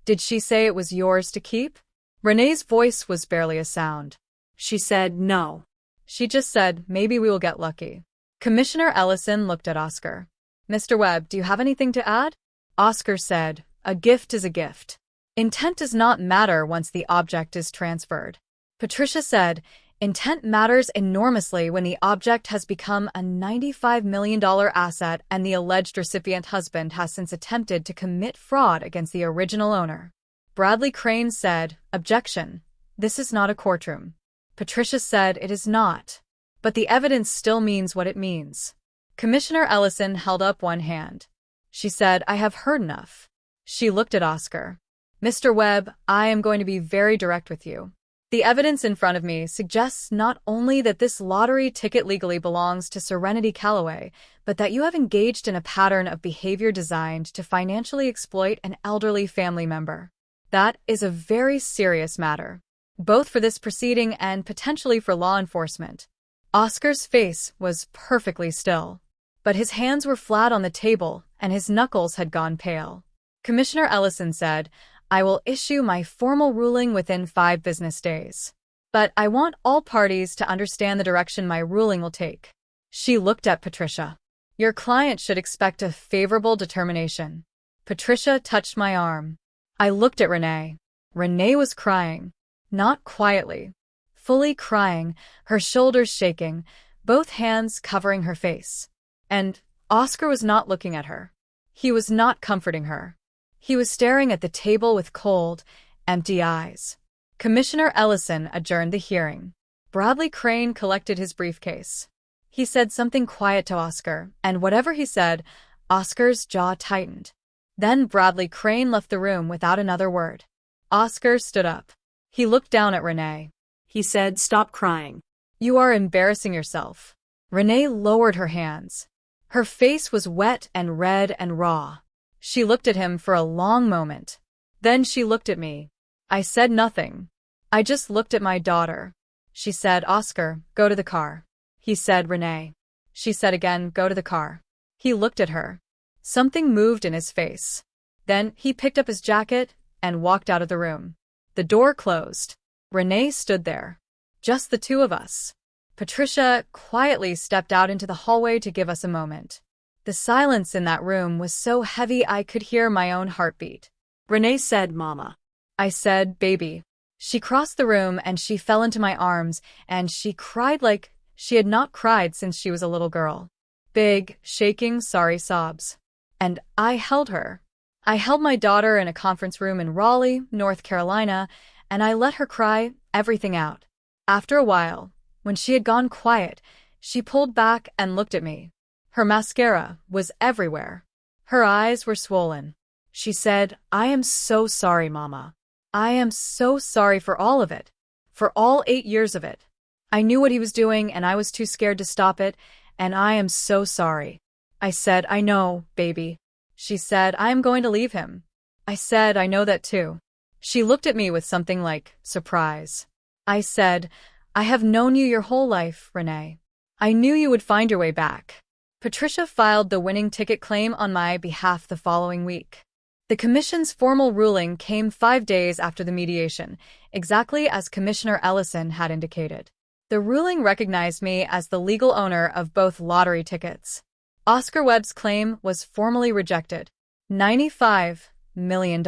Speaker 2: "Did she say it was yours to keep?" Renee's voice was barely a sound.
Speaker 3: She said no.
Speaker 2: She just said, "Maybe we will get lucky." Commissioner Ellison looked at Oscar. "Mr. Webb, do you have anything to add?" Oscar said, "A gift is a gift. Intent does not matter once the object is transferred." Patricia said, "Intent matters enormously when the object has become a $95 million asset and the alleged recipient husband has since attempted to commit fraud against the original owner." Bradley Crane said, "Objection. This is not a courtroom." Patricia said, "It is not. But the evidence still means what it means." Commissioner Ellison held up one hand. She said, "I have heard enough." She looked at Oscar. "Mr. Webb, I am going to be very direct with you. The evidence in front of me suggests not only that this lottery ticket legally belongs to Serenity Calloway, but that you have engaged in a pattern of behavior designed to financially exploit an elderly family member. That is a very serious matter, both for this proceeding and potentially for law enforcement." Oscar's face was perfectly still, but his hands were flat on the table and his knuckles had gone pale. Commissioner Ellison said, "I will issue my formal ruling within 5 business days. But I want all parties to understand the direction my ruling will take." She looked at Patricia. "Your client should expect a favorable determination." Patricia touched my arm. I looked at Renee. Renee was crying. Not quietly. Fully crying, her shoulders shaking, both hands covering her face. And Oscar was not looking at her. He was not comforting her. He was staring at the table with cold, empty eyes. Commissioner Ellison adjourned the hearing. Bradley Crane collected his briefcase. He said something quiet to Oscar, and whatever he said, Oscar's jaw tightened. Then Bradley Crane left the room without another word. Oscar stood up. He looked down at Renee.
Speaker 3: He said, "Stop crying."
Speaker 2: You are embarrassing yourself. Renee lowered her hands. Her face was wet and red and raw. She looked at him for a long moment. Then she looked at me. I said nothing. I just looked at my daughter. She said, "Oscar, go to the car." He said, "Renee." She said again, "Go to the car." He looked at her. Something moved in his face. Then he picked up his jacket and walked out of the room. The door closed. Renee stood there. Just the two of us. Patricia quietly stepped out into the hallway to give us a moment. The silence in that room was so heavy I could hear my own heartbeat.
Speaker 3: Renee said, "Mama."
Speaker 2: I said, "Baby." She crossed the room and she fell into my arms and she cried like she had not cried since she was a little girl. Big, shaking, sorry sobs. And I held her. I held my daughter in a conference room in Raleigh, North Carolina, and I let her cry everything out. After a while, when she had gone quiet, she pulled back and looked at me. Her mascara was everywhere. Her eyes were swollen. She said, "I am so sorry, Mama. I am so sorry for all of it. For all 8 years of it. I knew what he was doing and I was too scared to stop it, and I am so sorry." I said, "I know, baby." She said, "I am going to leave him." I said, "I know that too." She looked at me with something like surprise. I said, "I have known you your whole life, Renee. I knew you would find your way back." Patricia filed the winning ticket claim on my behalf the following week. The commission's formal ruling came 5 days after the mediation, exactly as Commissioner Ellison had indicated. The ruling recognized me as the legal owner of both lottery tickets. Oscar Webb's claim was formally rejected. $95 million.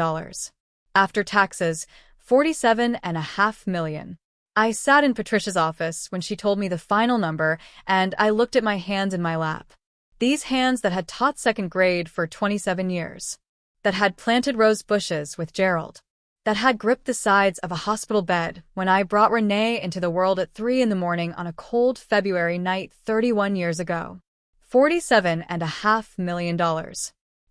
Speaker 2: After taxes, $47.5 million. I sat in Patricia's office when she told me the final number, and I looked at my hands in my lap. These hands that had taught second grade for 27 years. That had planted rose bushes with Gerald. That had gripped the sides of a hospital bed when I brought Renee into the world at 3 in the morning on a cold February night 31 years ago. $47.5 million.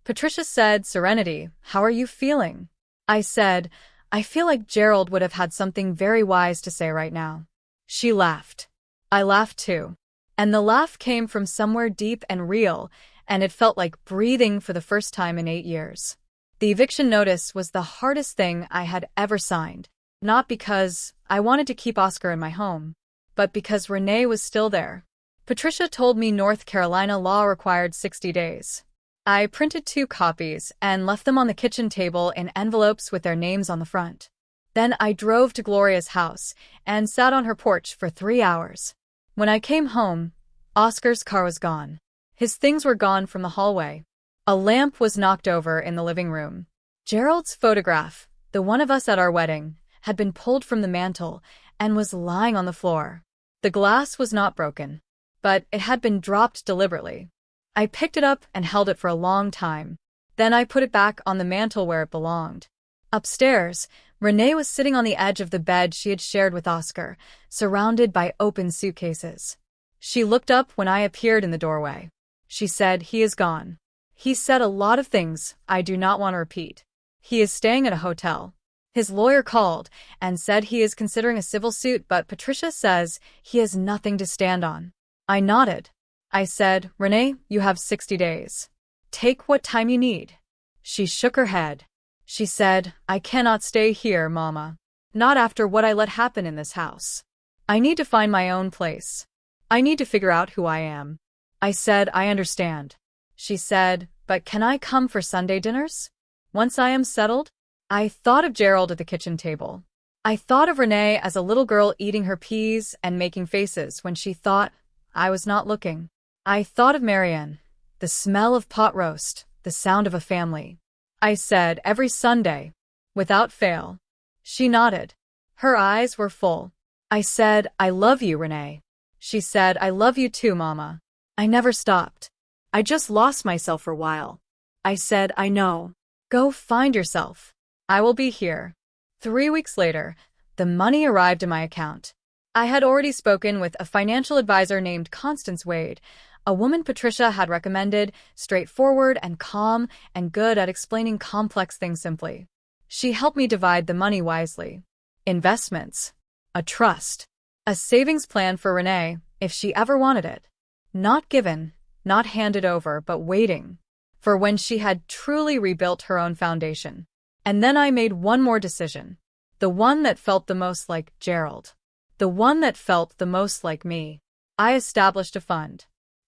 Speaker 2: Patricia said, "Serenity, how are you feeling?" I said, "I feel like Gerald would have had something very wise to say right now." She laughed. I laughed too. And the laugh came from somewhere deep and real, and it felt like breathing for the first time in 8 years. The eviction notice was the hardest thing I had ever signed, not because I wanted to keep Oscar in my home, but because Renee was still there. Patricia told me North Carolina law required 60 days. I printed 2 copies and left them on the kitchen table in envelopes with their names on the front. Then I drove to Gloria's house and sat on her porch for 3 hours. When I came home, Oscar's car was gone. His things were gone from the hallway. A lamp was knocked over in the living room. Gerald's photograph, the one of us at our wedding, had been pulled from the mantel and was lying on the floor. The glass was not broken, but it had been dropped deliberately. I picked it up and held it for a long time. Then I put it back on the mantel where it belonged. Upstairs, Renee was sitting on the edge of the bed she had shared with Oscar, surrounded by open suitcases. She looked up when I appeared in the doorway. She said, "He is gone. He said a lot of things I do not want to repeat. He is staying at a hotel. His lawyer called and said he is considering a civil suit, but Patricia says he has nothing to stand on." I nodded. I said, "Renee, you have 60 days. Take what time you need." She shook her head. She said, "I cannot stay here, Mama. Not after what I let happen in this house. I need to find my own place. I need to figure out who I am." I said, "I understand." She said, "But can I come for Sunday dinners? Once I am settled?" I thought of Gerald at the kitchen table. I thought of Renee as a little girl eating her peas and making faces when she thought I was not looking. I thought of Marianne, the smell of pot roast, the sound of a family. I said, "Every Sunday." Without fail. She nodded. Her eyes were full. I said, I love you, Renee. She said, I love you too, Mama. I never stopped.
Speaker 3: I just lost myself for a while. I said, I know.
Speaker 2: Go find yourself. I will be here. 3 weeks later, the money arrived in my account. I had already spoken with a financial advisor named Constance Wade, a woman Patricia had recommended, straightforward and calm and good at explaining complex things simply. She helped me divide the money wisely. Investments. A trust. A savings plan for Renee, if she ever wanted it. Not given, not handed over, but waiting. For when she had truly rebuilt her own foundation. And then I made one more decision. The one that felt the most like Gerald. The one that felt the most like me. I established a fund.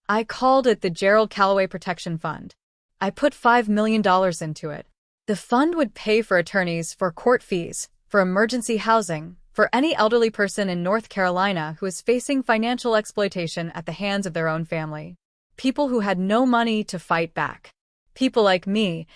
Speaker 2: I called it the Gerald Calloway Protection Fund. I put $5 million into it. The fund would pay for attorneys, for court fees, for emergency housing, for any elderly person in North Carolina who is facing financial exploitation at the hands of their own family. People who had no money to fight back. People like me,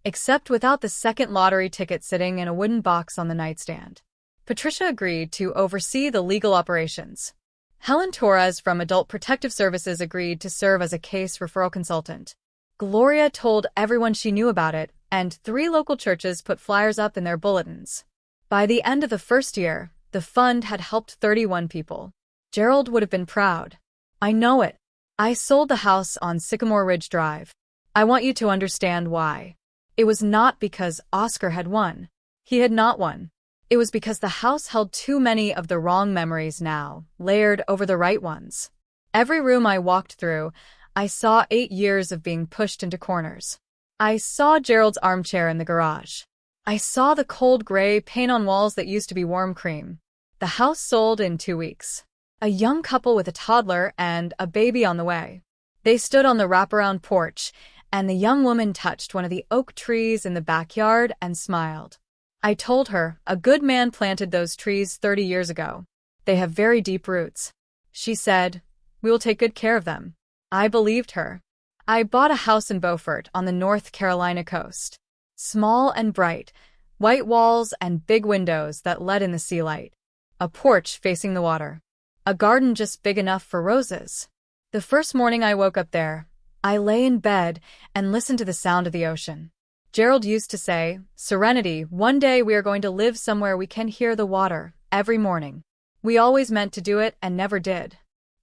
Speaker 2: except without the second lottery ticket sitting in a wooden box on the nightstand. Patricia agreed to oversee the legal operations. Helen Torres from Adult Protective Services agreed to serve as a case referral consultant. Gloria told everyone she knew about it, and 3 local churches put flyers up in their bulletins. By the end of the first year, the fund had helped 31 people. Gerald would have been proud. I know it. I sold the house on Sycamore Ridge Drive. I want you to understand why. It was not because Oscar had won. He had not won. It was because the house held too many of the wrong memories now, layered over the right ones. Every room I walked through, I saw 8 years of being pushed into corners. I saw Gerald's armchair in the garage. I saw the cold gray paint on walls that used to be warm cream. The house sold in 2 weeks. A young couple with a toddler and a baby on the way. They stood on the wraparound porch, and the young woman touched one of the oak trees in the backyard and smiled. I told her, a good man planted those trees 30 years ago. They have very deep roots. She said, we will take good care of them. I believed her. I bought a house in Beaufort on the North Carolina coast. Small and bright, white walls and big windows that let in the sea light. A porch facing the water. A garden just big enough for roses. The first morning I woke up there, I lay in bed and listened to the sound of the ocean. Gerald used to say, Serenity, one day we are going to live somewhere we can hear the water, every morning. We always meant to do it and never did.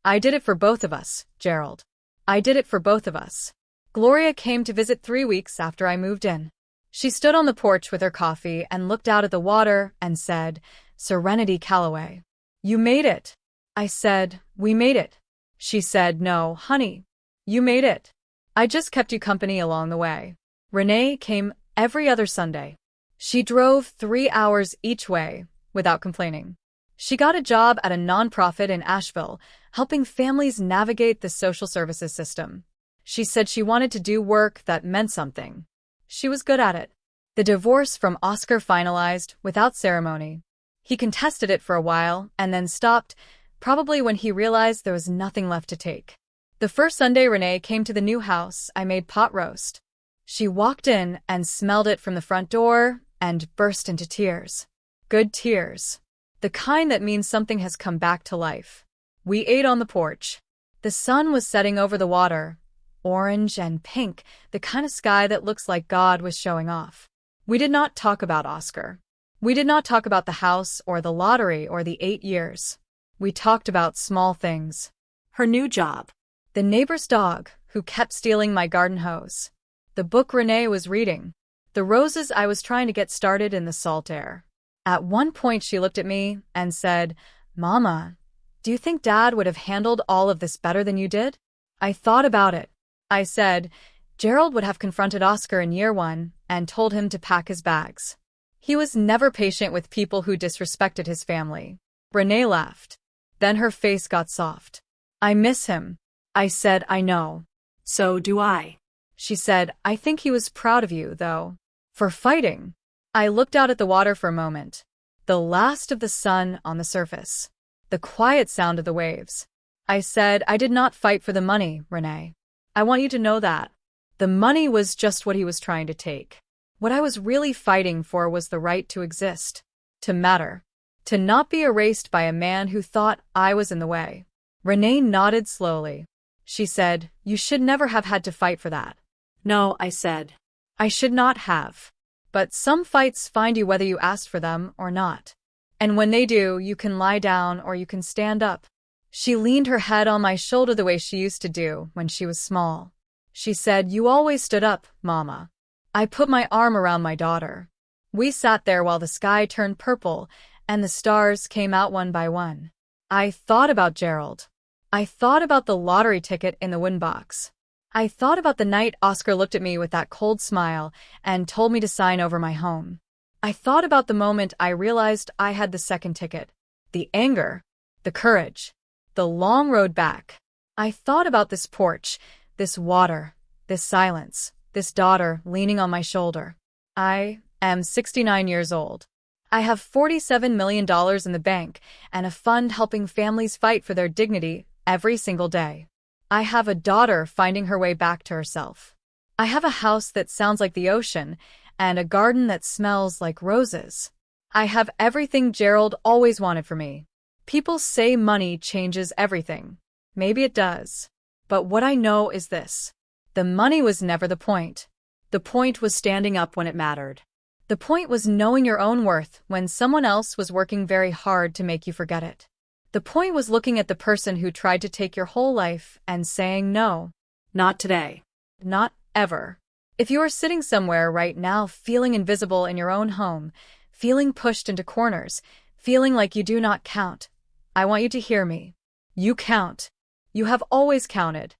Speaker 2: I did it for both of us, Gerald. I did it for both of us. Gloria came to visit 3 weeks after I moved in. She stood on the porch with her coffee and looked out at the water and said, Serenity Calloway. You made it. I said, we made it. She said, no, honey. You made it. I just kept you company along the way. Renee came every other Sunday. She drove 3 hours each way, without complaining. She got a job at a nonprofit in Asheville, helping families navigate the social services system. She said she wanted to do work that meant something. She was good at it. The divorce from Oscar finalized without ceremony. He contested it for a while and then stopped, probably when he realized there was nothing left to take. The first Sunday Renee came to the new house, I made pot roast. She walked in and smelled it from the front door and burst into tears. Good tears. The kind that means something has come back to life. We ate on the porch. The sun was setting over the water, orange and pink, the kind of sky that looks like God was showing off. We did not talk about Oscar. We did not talk about the house or the lottery or the 8 years. We talked about small things.
Speaker 3: Her new job.
Speaker 2: The neighbor's dog, who kept stealing my garden hose. The book Renee was reading. The roses I was trying to get started in the salt air. At one point she looked at me and said, Mama, do you think Dad would have handled all of this better than you did? I thought about it. I said, Gerald would have confronted Oscar in year 1 and told him to pack his bags. He was never patient with people who disrespected his family. Renee laughed. Then her face got soft. I miss him. I said, I know.
Speaker 3: So do I.
Speaker 2: She said, I think he was proud of you, though. For fighting. I looked out at the water for a moment. The last of the sun on the surface. The quiet sound of the waves. I said, I did not fight for the money, Renee. I want you to know that. The money was just what he was trying to take. What I was really fighting for was the right to exist, to matter, to not be erased by a man who thought I was in the way. Renee nodded slowly. She said, "You should never have had to fight for that."
Speaker 3: No, I said.
Speaker 2: I should not have. But some fights find you whether you asked for them or not. And when they do, you can lie down or you can stand up. She leaned her head on my shoulder the way she used to do when she was small. She said, "You always stood up, Mama." I put my arm around my daughter. We sat there while the sky turned purple and the stars came out one by one. I thought about Gerald. I thought about the lottery ticket in the wooden box. I thought about the night Oscar looked at me with that cold smile and told me to sign over my home. I thought about the moment I realized I had the second ticket. The anger, the courage, the long road back. I thought about this porch, this water, this silence, this daughter leaning on my shoulder. I am 69 years old. I have $47 million in the bank and a fund helping families fight for their dignity every single day. I have a daughter finding her way back to herself. I have a house that sounds like the ocean and a garden that smells like roses. I have everything Gerald always wanted for me. People say money changes everything. Maybe it does. But what I know is this. The money was never the point.
Speaker 3: The point was standing up when it mattered.
Speaker 2: The point was knowing your own worth when someone else was working very hard to make you forget it. The point was looking at the person who tried to take your whole life and saying no.
Speaker 3: Not today.
Speaker 2: Not ever. If you are sitting somewhere right now feeling invisible in your own home, feeling pushed into corners, feeling like you do not count, I want you to hear me. You count. You have always counted.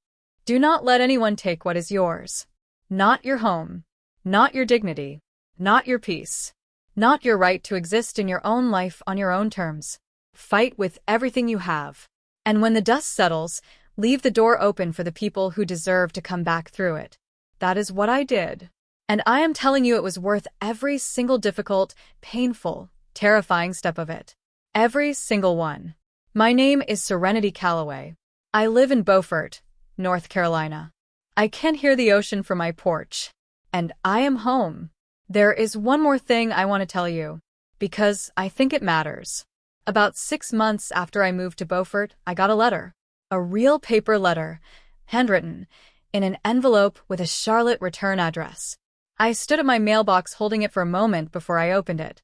Speaker 2: Do not let anyone take what is yours. Not your home. Not your dignity. Not your peace. Not your right to exist in your own life on your own terms. Fight with everything you have. And when the dust settles, leave the door open for the people who deserve to come back through it. That is what I did. And I am telling you it was worth every single difficult, painful, terrifying step of it. Every single one. My name is Serenity Calloway. I live in Beaufort, North Carolina. I can hear the ocean from my porch. And I am home. There is one more thing I want to tell you, because I think it matters. About 6 months after I moved to Beaufort, I got a letter. A real paper letter, handwritten, in an envelope with a Charlotte return address. I stood at my mailbox holding it for a moment before I opened it.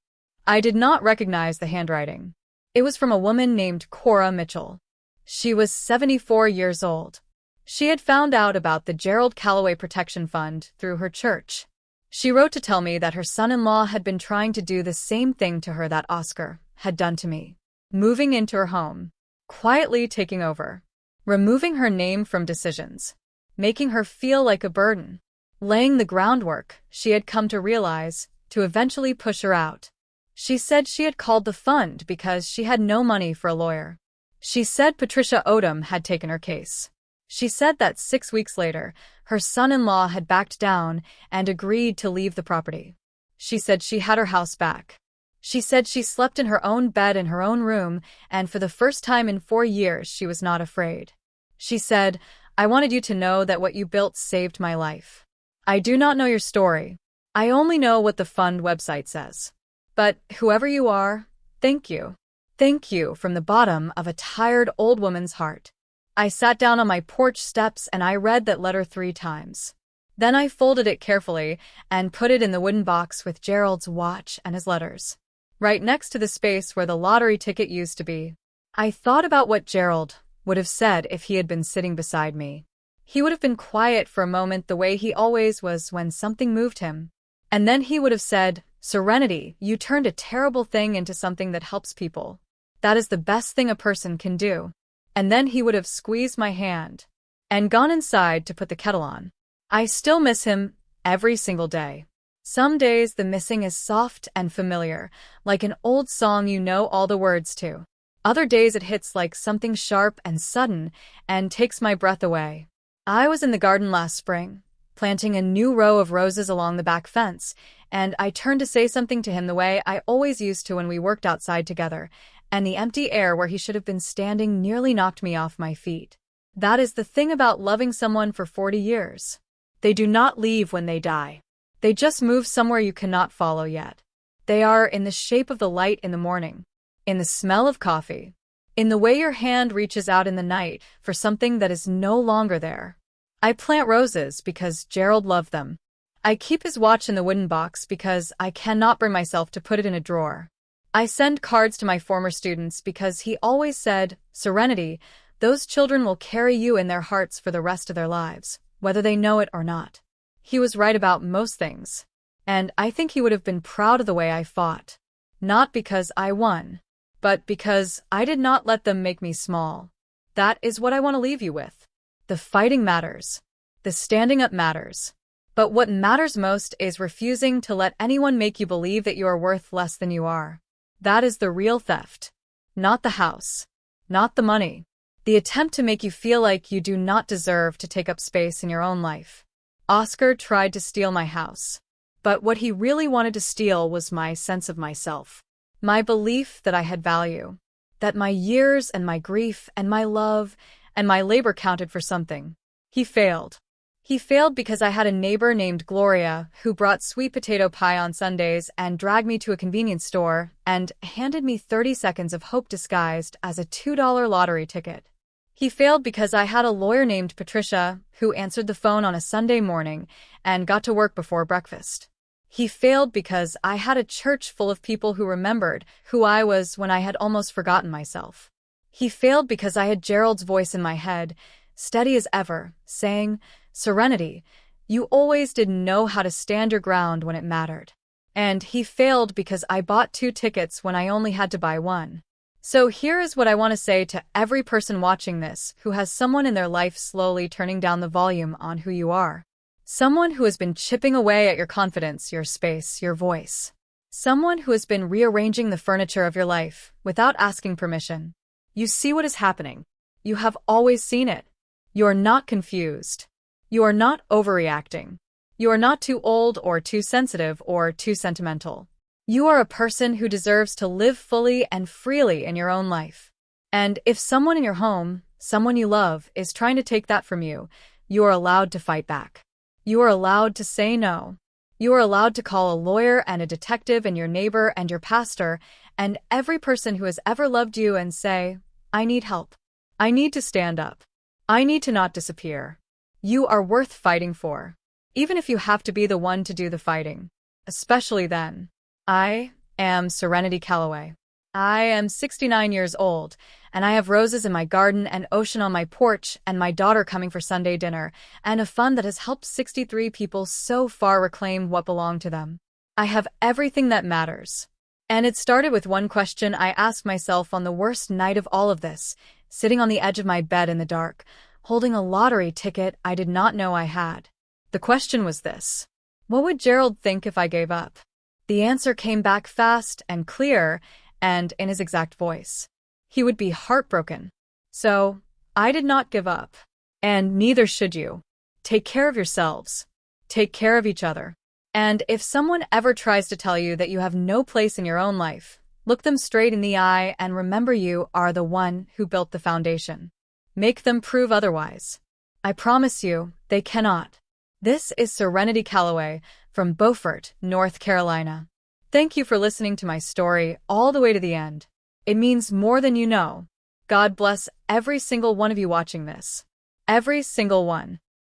Speaker 2: I did not recognize the handwriting. It was from a woman named Cora Mitchell. She was 74 years old. She had found out about the Gerald Calloway Protection Fund through her church. She wrote to tell me that her son-in-law had been trying to do the same thing to her that Oscar had done to me. Moving into her home. Quietly taking over. Removing her name from decisions. Making her feel like a burden. Laying the groundwork, she had come to realize, to eventually push her out. She said she had called the fund because she had no money for a lawyer. She said Patricia Odom had taken her case. She said that 6 weeks later, her son-in-law had backed down and agreed to leave the property. She said she had her house back. She said she slept in her own bed in her own room, and for the first time in 4 years she was not afraid. She said, "I wanted you to know that what you built saved my life. I do not know your story. I only know what the fund website says. But whoever you are, thank you. Thank you from the bottom of a tired old woman's heart." I sat down on my porch steps and I read that letter 3 times. Then I folded it carefully and put it in the wooden box with Gerald's watch and his letters, right next to the space where the lottery ticket used to be. I thought about what Gerald would have said if he had been sitting beside me. He would have been quiet for a moment the way he always was when something moved him. And then he would have said, "Serenity, you turned a terrible thing into something that helps people. That is the best thing a person can do." And then he would have squeezed my hand and gone inside to put the kettle on. I still miss him every single day. Some days the missing is soft and familiar, like an old song you know all the words to. Other days it hits like something sharp and sudden and takes my breath away. I was in the garden last spring, planting a new row of roses along the back fence, and I turned to say something to him the way I always used to when we worked outside together, and the empty air where he should have been standing nearly knocked me off my feet. That is the thing about loving someone for 40 years. They do not leave when they die. They just move somewhere you cannot follow yet. They are in the shape of the light in the morning, in the smell of coffee, in the way your hand reaches out in the night for something that is no longer there. I plant roses because Gerald loved them. I keep his watch in the wooden box because I cannot bring myself to put it in a drawer. I send cards to my former students because he always said, "Serenity, those children will carry you in their hearts for the rest of their lives, whether they know it or not." He was right about most things. And I think he would have been proud of the way I fought. Not because I won, but because I did not let them make me small. That is what I want to leave you with. The fighting matters. The standing up matters. But what matters most is refusing to let anyone make you believe that you are worth less than you are. That is the real theft. Not the house. Not the money. The attempt to make you feel like you do not deserve to take up space in your own life. Oscar tried to steal my house. But what he really wanted to steal was my sense of myself. My belief that I had value. That my years and my grief and my love and my labor counted for something. He failed. He failed because I had a neighbor named Gloria who brought sweet potato pie on Sundays and dragged me to a convenience store and handed me 30 seconds of hope disguised as a $2 lottery ticket. He failed because I had a lawyer named Patricia who answered the phone on a Sunday morning and got to work before breakfast. He failed because I had a church full of people who remembered who I was when I had almost forgotten myself. He failed because I had Gerald's voice in my head, steady as ever, saying, "Serenity, you always didn't know how to stand your ground when it mattered." And he failed because I bought 2 tickets when I only had to buy 1. So here is what I want to say to every person watching this who has someone in their life slowly turning down the volume on who you are. Someone who has been chipping away at your confidence, your space, your voice. Someone who has been rearranging the furniture of your life without asking permission. You see what is happening. You have always seen it. You are not confused. You are not overreacting. You are not too old or too sensitive or too sentimental. You are a person who deserves to live fully and freely in your own life. And if someone in your home, someone you love, is trying to take that from you, you are allowed to fight back. You are allowed to say no. You are allowed to call a lawyer and a detective and your neighbor and your pastor and every person who has ever loved you and say, "I need help. I need to stand up. I need to not disappear." You are worth fighting for, even if you have to be the one to do the fighting. Especially then. I am Serenity Calloway. I am 69 years old, and I have roses in my garden and ocean on my porch and my daughter coming for Sunday dinner, and a fund that has helped 63 people so far reclaim what belonged to them. I have everything that matters. And it started with one question I asked myself on the worst night of all of this, sitting on the edge of my bed in the dark, holding a lottery ticket I did not know I had. The question was this: what would Gerald think if I gave up? The answer came back fast and clear, and in his exact voice. He would be heartbroken. So, I did not give up. And neither should you. Take care of yourselves. Take care of each other. And if someone ever tries to tell you that you have no place in your own life, look them straight in the eye and remember you are the one who built the foundation. Make them prove otherwise. I promise you, they cannot. This is Serenity Calloway from Beaufort, North Carolina. Thank you for listening to my story all the way to the end. It means more than you know. God bless every single one of you watching this. Every single one.